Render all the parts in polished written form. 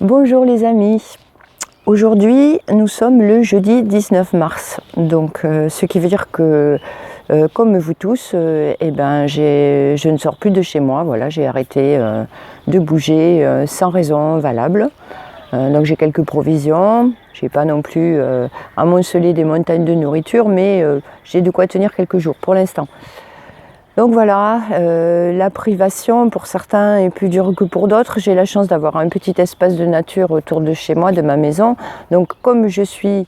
Bonjour les amis, aujourd'hui nous sommes le jeudi 19 mars, donc ce qui veut dire que comme vous tous, je ne sors plus de chez moi, voilà, j'ai arrêté de bouger sans raison valable. Donc j'ai quelques provisions, j'ai pas non plus amoncelé des montagnes de nourriture, mais j'ai de quoi tenir quelques jours pour l'instant. Donc voilà, la privation pour certains est plus dure que pour d'autres. J'ai la chance d'avoir un petit espace de nature autour de chez moi, de ma maison. Donc comme je suis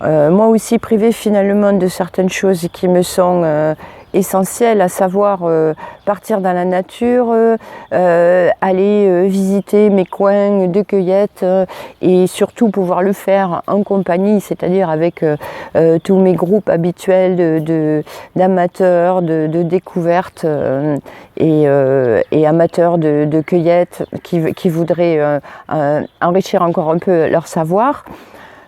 moi aussi privée finalement de certaines choses qui me sont essentielles, à savoir partir dans la nature, aller visiter mes coins de cueillette et surtout pouvoir le faire en compagnie, c'est-à-dire avec tous mes groupes habituels d'amateurs, de découvertes et amateurs de cueillette qui voudraient enrichir encore un peu leur savoir.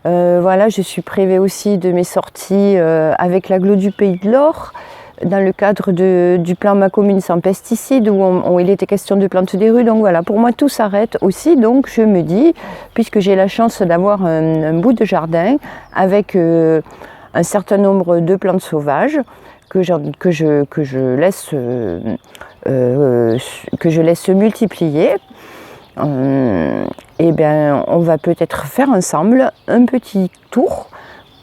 Voilà, je suis privée aussi de mes sorties avec l'agglo du Pays de l'Or, dans le cadre du plan Ma Commune sans pesticides, où il était question de planter des rues. Donc voilà, pour moi tout s'arrête aussi. Donc je me dis, puisque j'ai la chance d'avoir un bout de jardin avec un certain nombre de plantes sauvages que je laisse multiplier, on va peut-être faire ensemble un petit tour.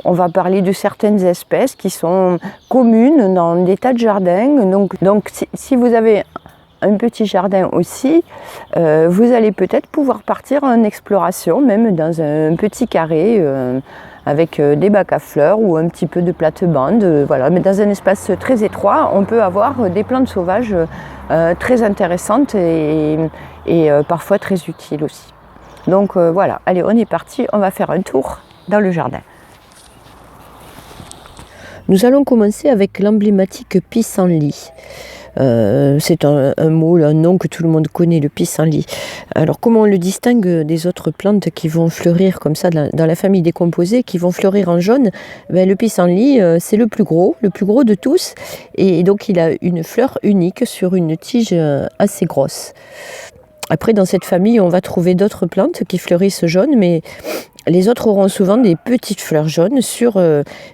On va parler de certaines espèces qui sont communes dans des tas de jardins. Donc si vous avez un petit jardin aussi, vous allez peut-être pouvoir partir en exploration, même dans un petit carré avec des bacs à fleurs ou un petit peu de plate-bande. Voilà. Mais dans un espace très étroit, on peut avoir des plantes sauvages très intéressantes et parfois très utiles aussi. Donc voilà, allez, on est parti, on va faire un tour dans le jardin. Nous allons commencer avec l'emblématique pissenlit. C'est un mot, un nom que tout le monde connaît, le pissenlit. Alors comment on le distingue des autres plantes qui vont fleurir comme ça dans la famille des composés, qui vont fleurir en jaune? Le pissenlit, c'est le plus gros de tous, et donc il a une fleur unique sur une tige assez grosse. Après, dans cette famille, on va trouver d'autres plantes qui fleurissent jaunes, mais les autres auront souvent des petites fleurs jaunes,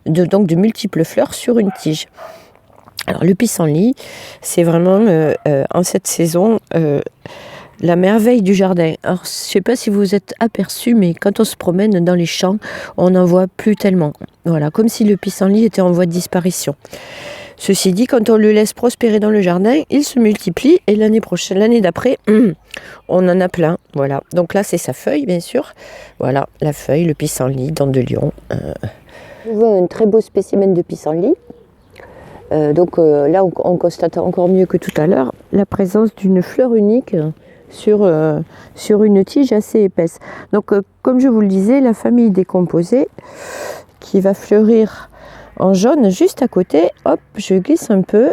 donc de multiples fleurs sur une tige. Alors le pissenlit, c'est vraiment en cette saison la merveille du jardin. Alors je ne sais pas si vous vous êtes aperçus, mais quand on se promène dans les champs, on n'en voit plus tellement. Voilà, comme si le pissenlit était en voie de disparition. Ceci dit, quand on le laisse prospérer dans le jardin, il se multiplie et l'année d'après, on en a plein. Voilà. Donc là, c'est sa feuille, bien sûr. Voilà, la feuille, le pissenlit, dent de lion. Je vois un très beau spécimen de pissenlit. Là, on constate encore mieux que tout à l'heure la présence d'une fleur unique sur une tige assez épaisse. Donc, comme je vous le disais, la famille des composés qui va fleurir en jaune juste à côté. Hop, je glisse un peu.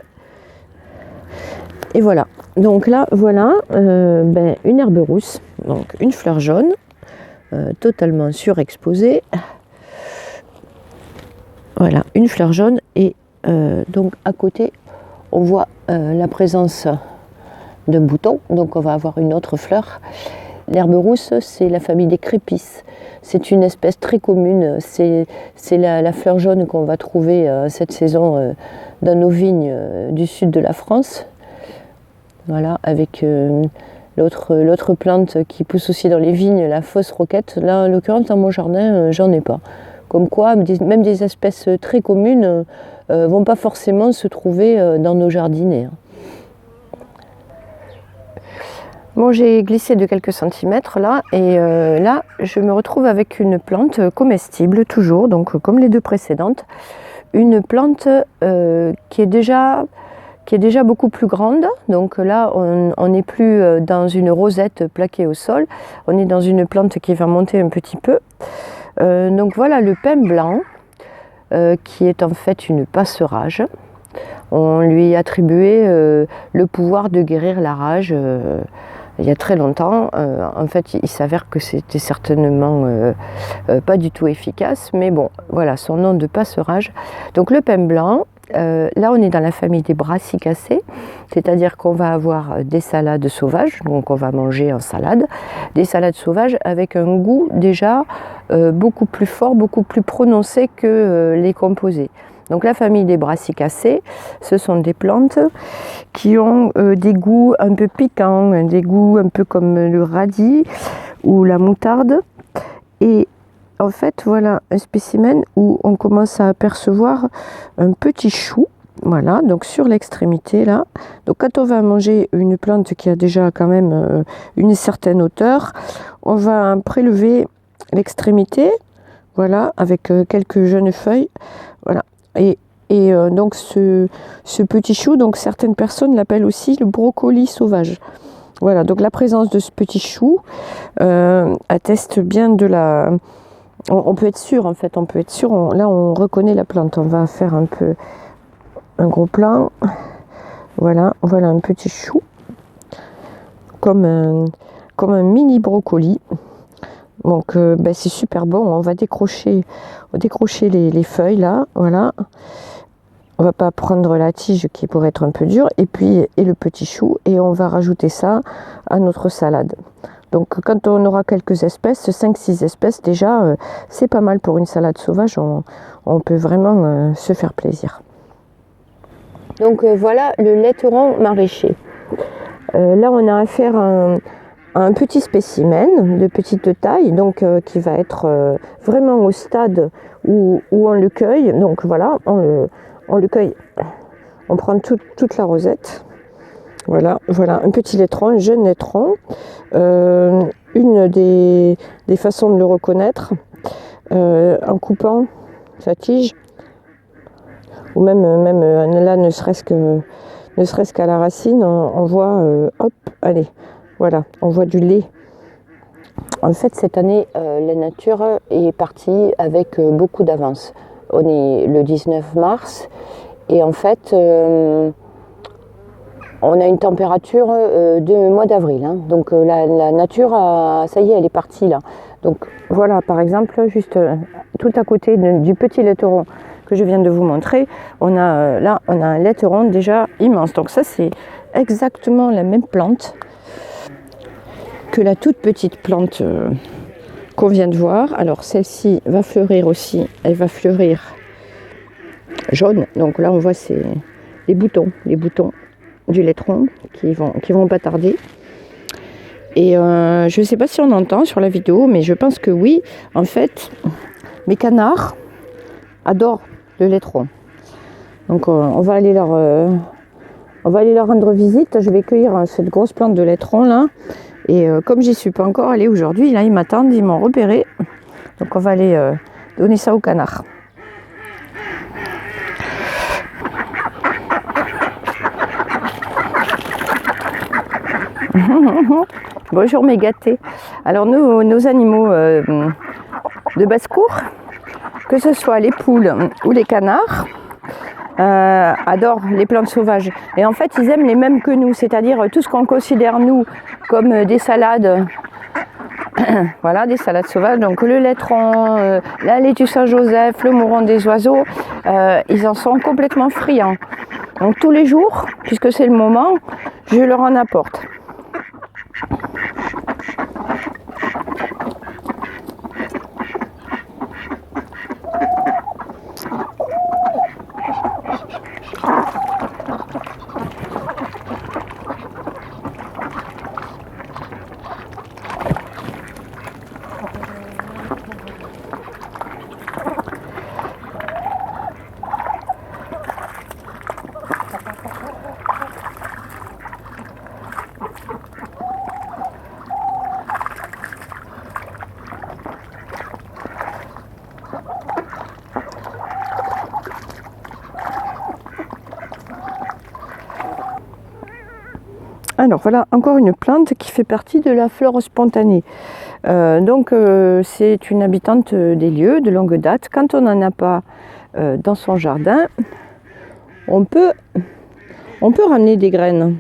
Et voilà. Donc là, voilà une herbe rousse. Donc une fleur jaune, totalement surexposée. Voilà, une fleur jaune. Et donc à côté, on voit la présence d'un bouton. Donc on va avoir une autre fleur. L'herbe rousse, c'est la famille des crépisses. C'est une espèce très commune. C'est la fleur jaune qu'on va trouver cette saison dans nos vignes du sud de la France. Voilà, avec l'autre plante qui pousse aussi dans les vignes, la fausse roquette. Là, en l'occurrence, dans mon jardin, j'en ai pas. Comme quoi, même des espèces très communes vont pas forcément se trouver dans nos jardinets. Bon, j'ai glissé de quelques centimètres là, et là, je me retrouve avec une plante comestible, toujours, donc comme les deux précédentes. Une plante qui est déjà beaucoup plus grande. Donc là, on n'est plus dans une rosette plaquée au sol, on est dans une plante qui va monter un petit peu. Donc voilà le pin blanc, qui est en fait une passerage. On lui attribuait le pouvoir de guérir la rage il y a très longtemps. En fait, il s'avère que c'était certainement pas du tout efficace, mais bon, voilà, son nom de passerage. Donc le pin blanc, là, on est dans la famille des brassicacées, c'est-à-dire qu'on va avoir des salades sauvages, donc on va manger en salade, des salades sauvages avec un goût déjà beaucoup plus fort, beaucoup plus prononcé que les composés. Donc la famille des brassicacées, ce sont des plantes qui ont des goûts un peu piquants, des goûts un peu comme le radis ou la moutarde. Et en fait, voilà un spécimen où on commence à apercevoir un petit chou, voilà, donc sur l'extrémité là. Donc quand on va manger une plante qui a déjà quand même une certaine hauteur, on va prélever l'extrémité, voilà, avec quelques jeunes feuilles, voilà. Et donc ce petit chou, donc certaines personnes l'appellent aussi le brocoli sauvage. Voilà, donc la présence de ce petit chou atteste bien de la... On peut être sûr, en fait, on peut être sûr. Là, on reconnaît la plante. On va faire un peu un gros plan. Voilà un petit chou, comme un mini brocoli. Donc, c'est super bon. On va décrocher les feuilles là. Voilà. On va pas prendre la tige qui pourrait être un peu dure. Et le petit chou. Et on va rajouter ça à notre salade. Donc quand on aura quelques espèces, 5-6 espèces déjà, c'est pas mal pour une salade sauvage, on peut vraiment se faire plaisir. Donc voilà le laiteron maraîcher. Là on a affaire à un petit spécimen de petite taille, donc qui va être vraiment au stade où on le cueille. Donc voilà, on le cueille, on prend toute la rosette. Voilà, un petit laiteron, un jeune laiteron. Une des façons de le reconnaître, en coupant sa tige, ou même là, ne serait-ce qu'à la racine, on voit, hop, allez, voilà, on voit du lait. En fait, cette année, la nature est partie avec beaucoup d'avance. On est le 19 mars, et en fait... on a une température de mois d'avril, hein. Donc la nature, ça y est, elle est partie là. Donc voilà, par exemple, juste tout à côté du petit laiteron que je viens de vous montrer, on a un laiteron déjà immense. Donc ça, c'est exactement la même plante que la toute petite plante qu'on vient de voir. Alors celle-ci va fleurir aussi, elle va fleurir jaune. Donc là, on voit c'est les boutons du laiteron qui vont pas tarder. Et je ne sais pas si on entend sur la vidéo, mais je pense que oui. En fait, mes canards adorent le laiteron. Donc on va aller leur rendre visite. Je vais cueillir cette grosse plante de laiteron là. Et comme j'y suis pas encore allée aujourd'hui, là ils m'attendent, ils m'ont repéré. Donc on va aller donner ça aux canards. Bonjour mes gâtés. Alors nos animaux de basse-cour, que ce soit les poules ou les canards, adorent les plantes sauvages. Et en fait, ils aiment les mêmes que nous, c'est-à-dire tout ce qu'on considère nous comme des salades. Voilà, des salades sauvages. Donc le laiteron, la laitue Saint-Joseph, le mouron des oiseaux, ils en sont complètement friands. Donc tous les jours, puisque c'est le moment, je leur en apporte. Alors voilà encore une plante qui fait partie de la flore spontanée. C'est une habitante des lieux de longue date. Quand on n'en a pas dans son jardin, on peut ramener des graines.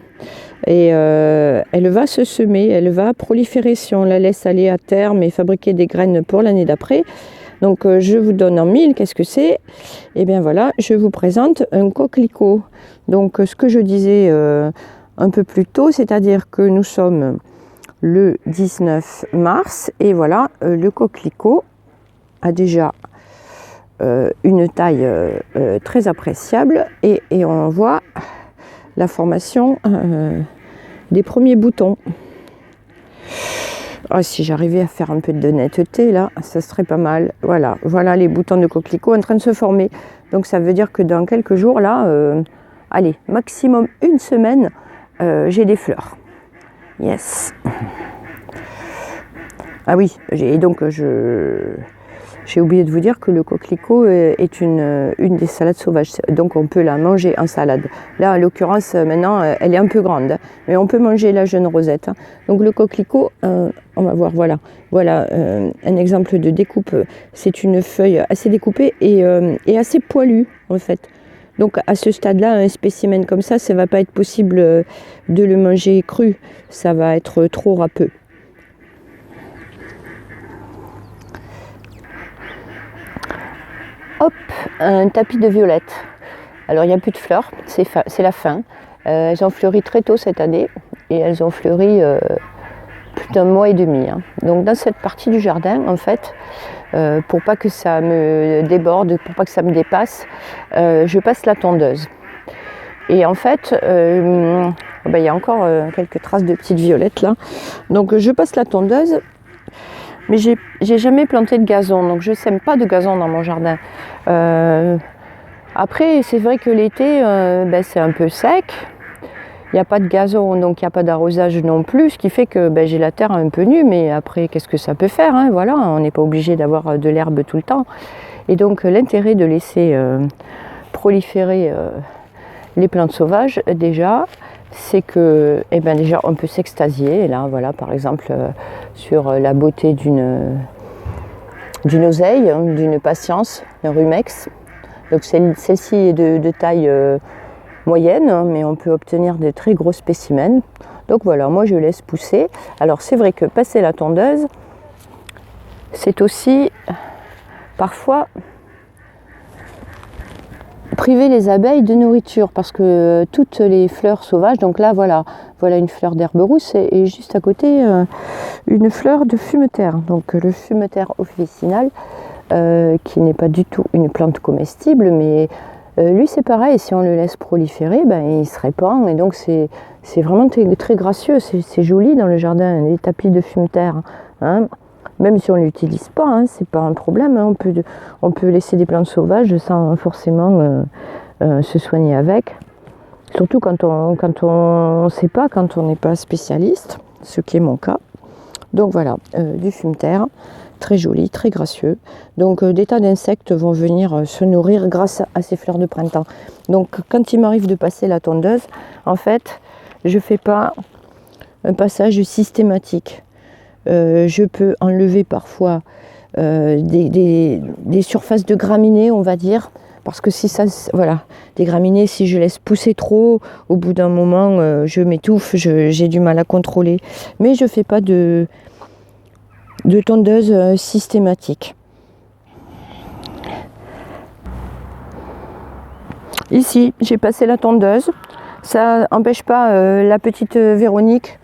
Et elle va se semer, elle va proliférer si on la laisse aller à terme et fabriquer des graines pour l'année d'après. Donc je vous donne en mille, qu'est-ce que c'est? Eh bien voilà, je vous présente un coquelicot. Donc ce que je disais un peu plus tôt, c'est-à-dire que nous sommes le 19 mars et voilà, le coquelicot a déjà une taille très appréciable et on voit la formation des premiers boutons. Oh, si j'arrivais à faire un peu de netteté là, ça serait pas mal. Voilà, voilà les boutons de coquelicot en train de se former. Donc ça veut dire que dans quelques jours là, allez, maximum une semaine, j'ai des fleurs. Yes. Ah oui, et donc j'ai oublié de vous dire que le coquelicot est une des salades sauvages, donc on peut la manger en salade. Là, en l'occurrence, maintenant, elle est un peu grande, hein, mais on peut manger la jeune rosette. Hein. Donc le coquelicot, on va voir, voilà un exemple de découpe. C'est une feuille assez découpée et assez poilue, en fait. Donc à ce stade-là, un spécimen comme ça ne va pas être possible de le manger cru, ça va être trop râpeux. Hop, un tapis de violettes. Alors il n'y a plus de fleurs, c'est la fin. Elles ont fleuri très tôt cette année et elles ont fleuri plus d'un mois et demi. Hein. Donc dans cette partie du jardin, en fait, pour pas que ça me déborde, pour pas que ça me dépasse, je passe la tondeuse. Et en fait, il y a encore quelques traces de petites violettes là. Donc je passe la tondeuse. Mais j'ai jamais planté de gazon, donc je ne sème pas de gazon dans mon jardin. Après, c'est vrai que l'été, c'est un peu sec. Il n'y a pas de gazon, donc il n'y a pas d'arrosage non plus, ce qui fait que j'ai la terre un peu nue, mais après, qu'est-ce que ça peut faire, hein, voilà, on n'est pas obligé d'avoir de l'herbe tout le temps. Et donc, l'intérêt de laisser proliférer les plantes sauvages, déjà, c'est que déjà on peut s'extasier. Et là, voilà, par exemple, sur la beauté d'une oseille, d'une patience, un rumex. Donc celle-ci est de taille moyenne, hein, mais on peut obtenir des très gros spécimens. Donc voilà, moi je laisse pousser. Alors c'est vrai que passer la tondeuse, c'est aussi parfois priver les abeilles de nourriture parce que toutes les fleurs sauvages, donc là voilà une fleur d'herbe rousse et juste à côté une fleur de fumeterre, donc le fumeterre officinal qui n'est pas du tout une plante comestible, mais lui c'est pareil, si on le laisse proliférer, il se répand et donc c'est vraiment très gracieux, c'est joli dans le jardin, les tapis de fumeterre, hein. Même si on ne l'utilise pas, hein, c'est pas un problème. Hein, on peut laisser des plantes sauvages sans forcément se soigner avec. Surtout quand on ne sait pas, quand on n'est pas spécialiste, ce qui est mon cas. Donc voilà, du fumeterre, très joli, très gracieux. Donc des tas d'insectes vont venir se nourrir grâce à ces fleurs de printemps. Donc quand il m'arrive de passer la tondeuse, en fait, je ne fais pas un passage systématique. Je peux enlever parfois des surfaces de graminées, on va dire, parce que si ça, voilà, des graminées, si je laisse pousser trop, au bout d'un moment, je m'étouffe, j'ai du mal à contrôler. Mais je ne fais pas de tondeuse systématique. Ici, j'ai passé la tondeuse. Ça n'empêche pas la petite Véronique,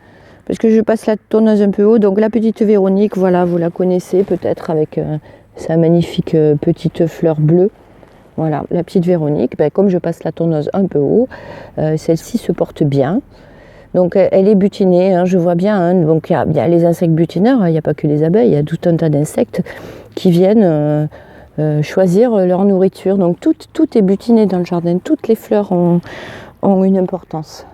parce que je passe la tondeuse un peu haut. Donc la petite Véronique, voilà, vous la connaissez peut-être avec sa magnifique petite fleur bleue. Voilà, la petite Véronique, comme je passe la tondeuse un peu haut, celle-ci se porte bien. Donc elle est butinée, hein, je vois bien. Hein, donc il y a les insectes butineurs, il n'y a pas que les abeilles, il y a tout un tas d'insectes qui viennent choisir leur nourriture. Donc tout est butiné dans le jardin, toutes les fleurs ont une importance.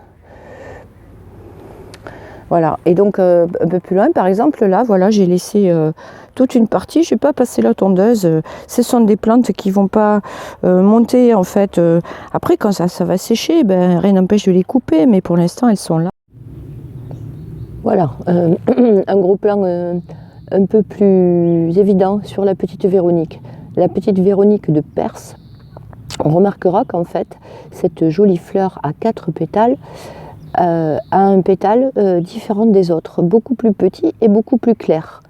Voilà, et donc un peu plus loin, par exemple, là, voilà, j'ai laissé toute une partie, je n'ai pas passé la tondeuse. Ce sont des plantes qui ne vont pas monter, en fait. Après, quand ça va sécher, rien n'empêche de les couper, mais pour l'instant, elles sont là. Voilà, un gros plan un peu plus évident sur la petite Véronique. La petite Véronique de Perse, on remarquera qu'en fait, cette jolie fleur à 4 pétales, a un pétale différent des autres, beaucoup plus petit et beaucoup plus clair.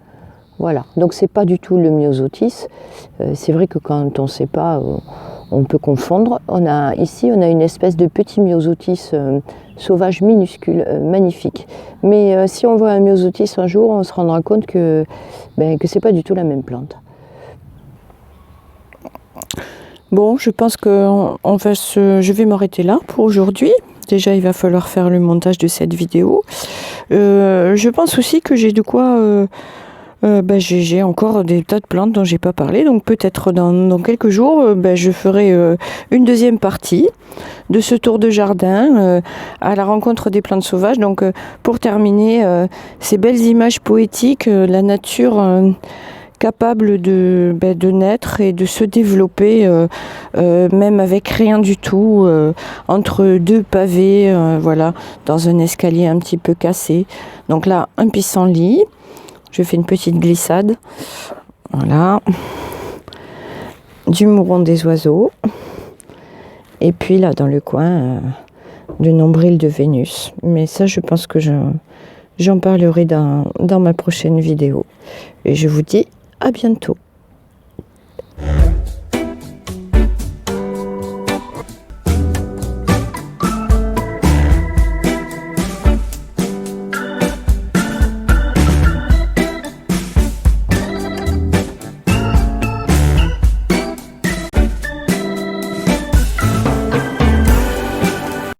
Voilà, donc c'est pas du tout le myosotis. C'est vrai que quand on ne sait pas, on peut confondre. Ici, on a une espèce de petit myosotis sauvage minuscule, magnifique. Mais si on voit un myosotis un jour, on se rendra compte que c'est pas du tout la même plante. Bon, je pense que je vais m'arrêter là pour aujourd'hui. Déjà, il va falloir faire le montage de cette vidéo. Je pense aussi que j'ai de quoi... j'ai encore des tas de plantes dont j'ai pas parlé, donc peut-être dans quelques jours, je ferai une deuxième partie de ce tour de jardin à la rencontre des plantes sauvages. Donc pour terminer, ces belles images poétiques, la nature capable de naître et de se développer, même avec rien du tout, entre deux pavés, voilà, dans un escalier un petit peu cassé. Donc là, un pissenlit. Je fais une petite glissade. Voilà. Du mouron des oiseaux. Et puis là, dans le coin, le nombril de Vénus. Mais ça, je pense que j'en parlerai dans ma prochaine vidéo. Et je vous dis à bientôt.